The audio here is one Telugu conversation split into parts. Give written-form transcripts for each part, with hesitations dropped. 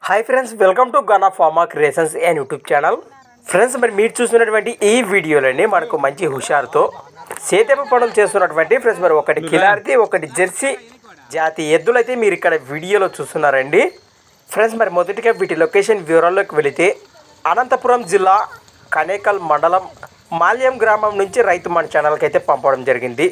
Hi friends, welcome to Gana pharma creations and YouTube channel. Friends, మరి మీరు చూస్తున్నటువంటి ఈ వీడియోలోని మనకు మంచి హుషారుతో సేద్యపు పనులు చేస్తున్నటువంటి ఫ్రెండ్స్ మరి ఒకటి కిలారిది, ఒకటి జెర్సీ జాతి ఎద్దులు అయితే మీరు ఇక్కడ వీడియోలో చూస్తున్నారండి. ఫ్రెండ్స్, మరి మొదటిగా వీటి లొకేషన్ వివరాల్లోకి వెళితే అనంతపురం జిల్లా కనేకల్ మండలం మాల్యం గ్రామం నుంచి రైతు మన ఛానల్కి అయితే పంపడం జరిగింది.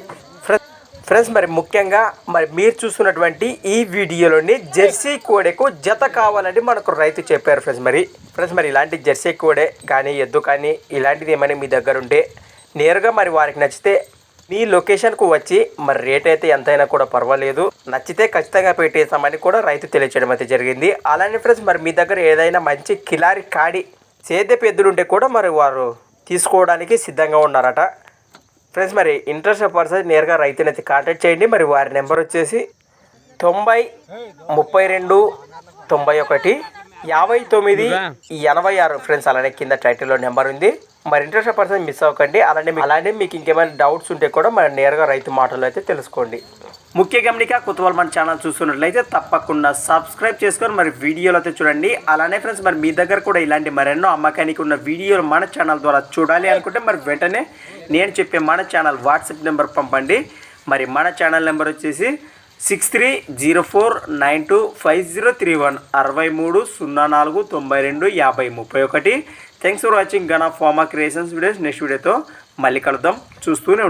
ఫ్రెండ్స్, మరి ముఖ్యంగా మరి మీరు చూస్తున్నటువంటి ఈ వీడియోలోని జెర్సీ కోడెకు జత కావాలని మనకు రైతు చెప్పారు. ఫ్రెండ్స్ మరి ఇలాంటి జెర్సీ కోడె కానీ ఎద్దు కానీ ఇలాంటిది ఏమైనా మీ దగ్గర ఉంటే నేరుగా మరి వారికి నచ్చితే మీ లొకేషన్కు వచ్చి మరి రేట్ అయితే ఎంతైనా కూడా పర్వాలేదు, నచ్చితే ఖచ్చితంగా పెట్టేస్తామని కూడా రైతు తెలియచేయడం అయితే జరిగింది. అలానే ఫ్రెండ్స్, మరి మీ దగ్గర ఏదైనా మంచి కిలారి కాడి సేద్యపు ఎద్దులు ఉంటే కూడా మరి వారు తీసుకోవడానికి సిద్ధంగా ఉన్నారట. ఫ్రెండ్స్, మరి ఇంట్రెస్ట్ పర్సన్ నేరుగా రైతుని అయితే కాంటాక్ట్ చేయండి. మరి వారి నెంబర్ వచ్చేసి 90 32 91 59 86. ఫ్రెండ్స్, అలానే కింద టైటిల్లో నెంబర్ ఉంది. మరి ఇంట్రెస్ట్ పర్సన్ మిస్ అవ్వకండి. అలానే మీకు ఇంకేమైనా డౌట్స్ ఉంటే కూడా మరి నేరుగా రైతు మాటలు అయితే తెలుసుకోండి. ముఖ్య గమనిక, కొత్తవాళ్ళు మన ఛానల్ చూస్తున్నట్లయితే తప్పకుండా సబ్స్క్రైబ్ చేసుకొని మరి వీడియోలు అయితే చూడండి. అలానే ఫ్రెండ్స్, మరి మీ దగ్గర కూడా ఇలాంటి మరెన్నో అమ్మకానికి ఉన్న వీడియోలు మన ఛానల్ ద్వారా చూడాలి అనుకుంటే మరి వెంటనే నేను చెప్పే మన ఛానల్ వాట్సాప్ నెంబర్ పంపండి. మరి మన ఛానల్ నెంబర్ వచ్చేసి 6304925031 6304925031. Thanks for watching Gana pharma creations videos. Next వీడియోతో మళ్ళీ కలుద్దాం. చూస్తూనే